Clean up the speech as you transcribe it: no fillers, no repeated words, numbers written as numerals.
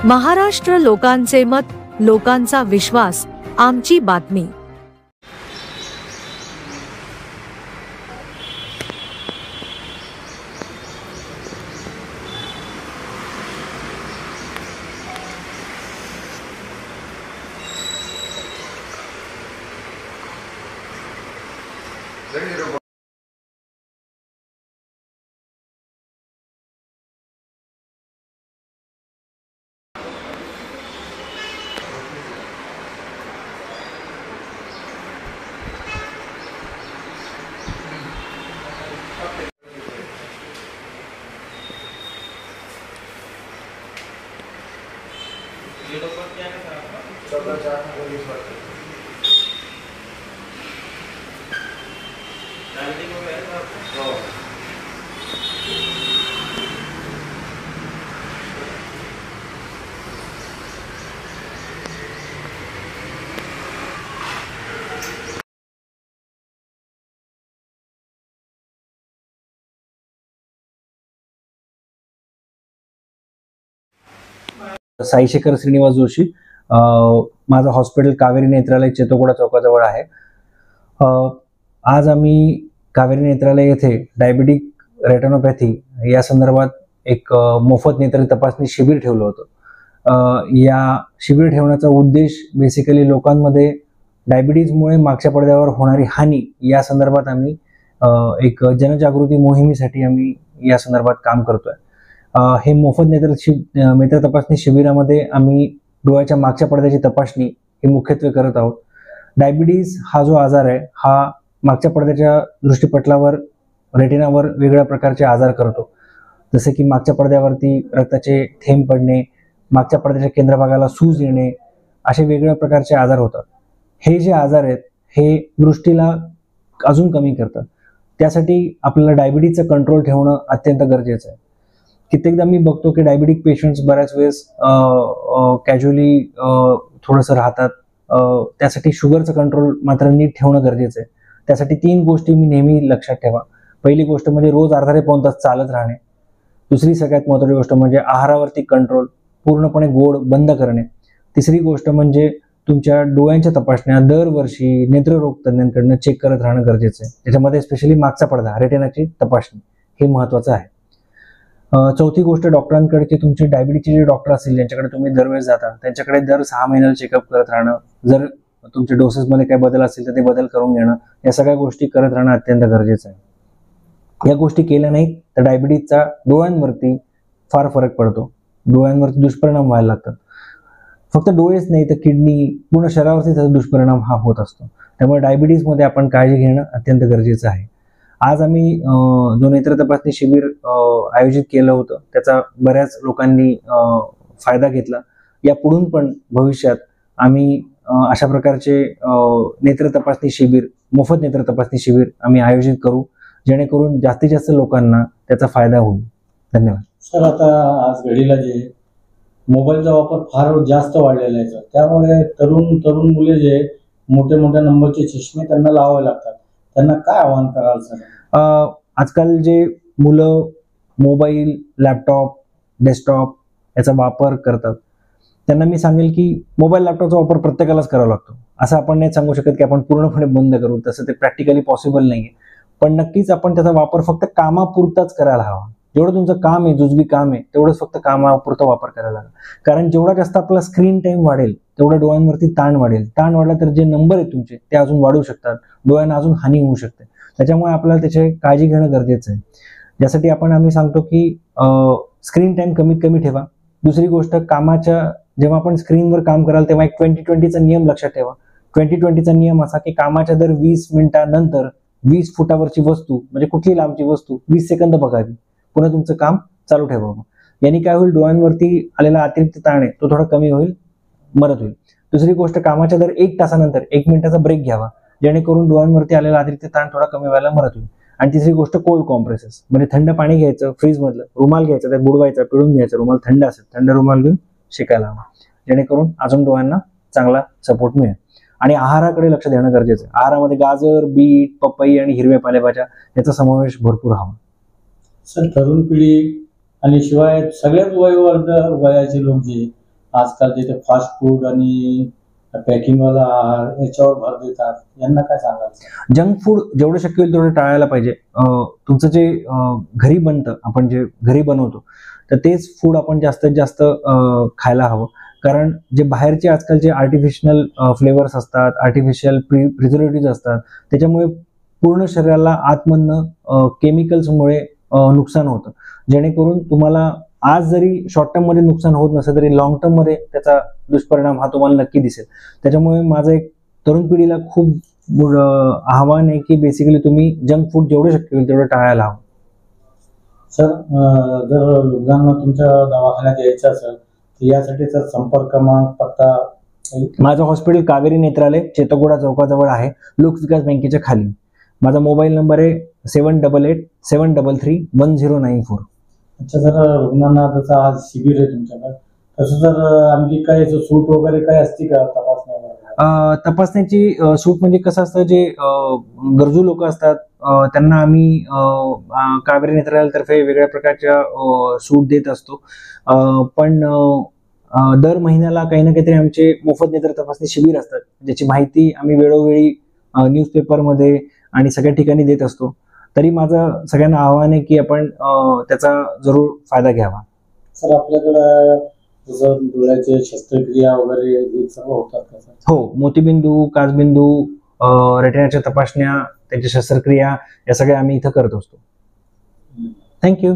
महाराष्ट्र लोकांचे मत, लोकांचा विश्वास, आमची बातमी। साई शेखर श्रीनिवास जोशी, माझं हॉस्पिटल कावेरी नेत्रालय चेतोगोडा चौकाजवळ आहे। आज आम्ही कावेरी नेत्रालय येथे डायबिटिक रेटिनोपॅथी या संदर्भात एक मोफत नेत्र तपासणी शिबिर ठेवलं होतं। या शिबिर ठेवण्याचा उद्देश बेसिकली लोकांमध्ये डायबिटीजमुळे मागच्या पडद्यावर होणारी हानी या संदर्भात आम्ही एक जनजागृती मोहिमेसाठी आम्ही या संदर्भात काम करतोय। हे मोफत नेत्र तपासणी शिबिरामध्ये आम्ही डोळ्याच्या मागच्या पडद्याची तपासणी हे मुख्यत्वे करत आहोत। डायबिटीज हा जो आजार आहे हा मागच्या पडद्याच्या दृष्टीपटलावर रेटिनावर वेगळ्या प्रकारचे आजार करतो, जसे की मागच्या पडद्यावरती रक्ताचे थेंब पडणे, मागच्या पडद्याच्या केंद्रभागाला सूज येणे, असे वेगवेगळ्या प्रकारचे आजार होतात। हे जे आजार आहेत हे दृष्टीला अजून कमी करतात। त्यासाठी आपल्याला डायबिटीजचं कंट्रोल ठेवणं अत्यंत गरजेचं आहे। कित्येकदा मी बघतो की डायबिटिक पेशंट्स बऱ्याच वेळेस कॅज्युअली थोडंसं राहतात। त्यासाठी शुगरचं कंट्रोल मात्र नीट ठेवणं गरजेचं आहे। त्यासाठी 3 गोष्टी मी नेहमी लक्षात ठेवा। पहिली गोष्ट म्हणजे रोज अर्धा ते पाऊण तास चालत राहणे। दुसरी सगळ्यात महत्त्वाची गोष्ट म्हणजे आहारावरती कंट्रोल, पूर्णपणे गोड बंद करणे। तिसरी गोष्ट म्हणजे तुमच्या डोळ्यांच्या तपासण्या दरवर्षी नेत्ररोग तज्ञांकडून चेक करत राहणं गरजेचं आहे। त्याच्यामध्ये स्पेशली मागचा पडदा रेटिनाची तपासणी हे महत्त्वाचं आहे। चौथी गोष्ट, डॉक्टरांकडे तुमचे डायबिटीजचे जे डॉक्टर असतील ज्यांच्याकडे तुम्ही दरवेळेस जाता त्यांच्याकडे दर 6 महिन्याला चेकअप करत राहणं, जर तुमच्या डोसेसमध्ये काही बदल असतील तर ते बदल करून घेणं, या सगळ्या गोष्टी करत राहणं अत्यंत गरजेचं आहे। या गोष्टी केल्या नाही तर डायबिटीजचा डोळ्यांवरती फार फरक पडतो, डोळ्यांवरती दुष्परिणाम व्हायला लागतात। फक्त डोळेच नाही तर किडनी, पूर्ण शरीरावरती त्याचा दुष्परिणाम हा होत असतो। त्यामुळे डायबिटीजमध्ये आपण काळजी घेणं अत्यंत गरजेचं आहे। आज आम्ही जो नेत्र तपासणी शिबिर आयोजित केलं होतं त्याचा बऱ्याच लोकांनी फायदा घेतला। या पुढून पण भविष्यात आम्ही अशा प्रकारचे नेत्र तपासणी शिबिर, मोफत नेत्र तपासणी शिबिर आम्ही आयोजित करू, जेणेकरून जास्तीत जास्त लोकांना त्याचा फायदा होईल। धन्यवाद सर। आता आज घडीला जे मोबाईलचा वापर फार जास्त वाढलेला आहे सर, त्यामुळे तरुण मुले जे मोठ्या नंबरचे चष्मे त्यांना लावावे लागतात, त्यांना काय आवाहन कराल सर? आजकाल जे मुलं मोबाईल, लॅपटॉप, डेस्कटॉप याचा वापर करतात त्यांना मी सांगेल की मोबाईल लॅपटॉपचा वापर प्रत्येकालाच करावा लागतो। असं आपण नाही सांगू शकत की आपण पूर्णपणे बंद करू, तसं ते प्रॅक्टिकली पॉसिबल नाहीये। पण नक्कीच आपण त्याचा वापर फक्त कामापुरताच करायला हवा। जेवढं तुमचं काम आहे, जुजबी काम आहे, तेवढंच फक्त कामापुरता वापर करायला हवा। कारण जेवढा जास्त आपला स्क्रीन टाइम वाढेल तेवढा डोळ्यांवरती ताण वाढेल। ताण वाढला तर जे नंबर आहेत तुमचे ते अजून वाढू शकतात, डोळ्यांना अजून हानी होऊ शकते। त्याच्यामुळे आपल्याला त्याची काळजी घेणं गरजेचं आहे। यासाठी आम्ही सांगतो की स्क्रीन टाइम कमीत कमी ठेवा। दुसरी गोष्ट, कामाच्या जेव्हा आपण स्क्रीनवर काम कराल तेव्हा एक 20-20चा नियम लक्षात ठेवा। 20-20चा नियम असा की कामाच्या दर 20 मिनिटांनंतर 20 फुटावरची वस्तू, म्हणजे कुठली लांबची वस्तू 20 सेकंद बघावी, पुन्हा तुमचं काम चालू ठेवावं। यांनी काय होईल, डोळ्यांवरती आलेला अतिरिक्त ताण आहे तो थोडा कमी होईल, मदत होईल। दुसरी गोष्ट, कामाच्या दर 1 तासानंतर 1 मिनिटाचा ब्रेक घ्यावा, जेणेकरून डोळ्यांवरती आलेला अतिरिक्त ताण थोडा कमी व्हायला मदत होईल। आणि तिसरी गोष्ट, कोल्ड कॉम्प्रेसेस, म्हणजे थंड पाणी घ्यायचं फ्रीज मधलं, रुमाल घ्यायचा, त्यात बुडवायचा, पिळून घ्यायचा, रुमाल थंड असेल थंड रुमाल घेऊन शेकायला हवा, जेणेकरून अजून डोळ्यांना चांगला सपोर्ट मिळेल। आणि आहाराकडे लक्ष देणं गरजेचं आहे। आहारामध्ये गाजर, बीट, पपई आणि हिरव्या पालेभाज्या याचा समावेश भरपूर हवा। सर, तरुण पिढी आणि शिवाय सगळ्याच वयाचे लोक जे आजकाल जे फास्ट फूड आणि पॅकिंगवाला आहार याच्यावर भर देतात, यांना काय सांगाल? जंक फूड जेवढं शक्य होईल तेवढं टाळायला पाहिजे. तुमचं जे घरी बनतं, आपण जे घरी बनवतो, तर तेच फूड आपण जास्तीत जास्त खायला हवं. कारण जे बाहेरचे आजकालचे आर्टिफिशियल फ्लेवर्स असतात, आर्टिफिशियल प्रिझर्वेटिव्ह असतात, त्याच्यामुळे पूर्ण शरीराला आतमधनं केमिकल्समुळे नुकसान होतं. जेणेकरून तुम्हाला आज जरी शॉर्ट टर्म मध्ये नुकसान होत नसेल तरी लॉंग टर्म मध्ये त्याचा दुष्परिणाम हा तुम्हाला नक्की दिसेल. त्याच्यामुळे माझं एक तरुण पिढीला खूप आव्हान आहे की बेसिकली तुम्ही जंक फूड जेवढं शक्य होईल तेवढं टाळायला हवं. सर, जर रुग्णांना तुमच्या दवाखान्यात यायचं असेल तर यासाठीचा संपर्क क्रमांक, पत्ता? माझं हॉस्पिटल कावेरी नेत्रालय चेतोगोडा चौकाजवळ आहे, लोकविकास बँकेच्या खाली. माझा मोबाईल नंबर आहे 7887331094. अच्छा सर, रुग्णांना जसं आज शिबिर आहे तुमच्याकडे, तसं जर आणखी काय सूट वगैरे काय असते का तपासण्यावर? तपासण्याची सूट म्हणजे कसं असतं, जे गरजू लोक असतात त्यांना आम्ही कावेरी नेत्रालयातर्फे वेगळ्या प्रकारच्या सूट देत असतो. पण दर महिन्याला काही ना काहीतरी आमचे मोफत नेत्र तपासणी शिबिर असतात, ज्याची माहिती आम्ही वेळोवेळी न्यूजपेपरमध्ये आणि सगळ्या ठिकाणी देत असतो. तरी माझं सगळ्यांना आव्हान आहे की आपण त्याचा जरूर फायदा घ्यावा. सर, आपल्याकडं जसं डोळ्याचे शस्त्रक्रिया वगैरे हे सर्व होतात का सर? हो, मोतीबिंदू, काचबिंदू, रेटिनाच्या तपासण्या, त्यांच्या शस्त्रक्रिया या सगळ्या आम्ही इथं करत असतो. थँक्यू.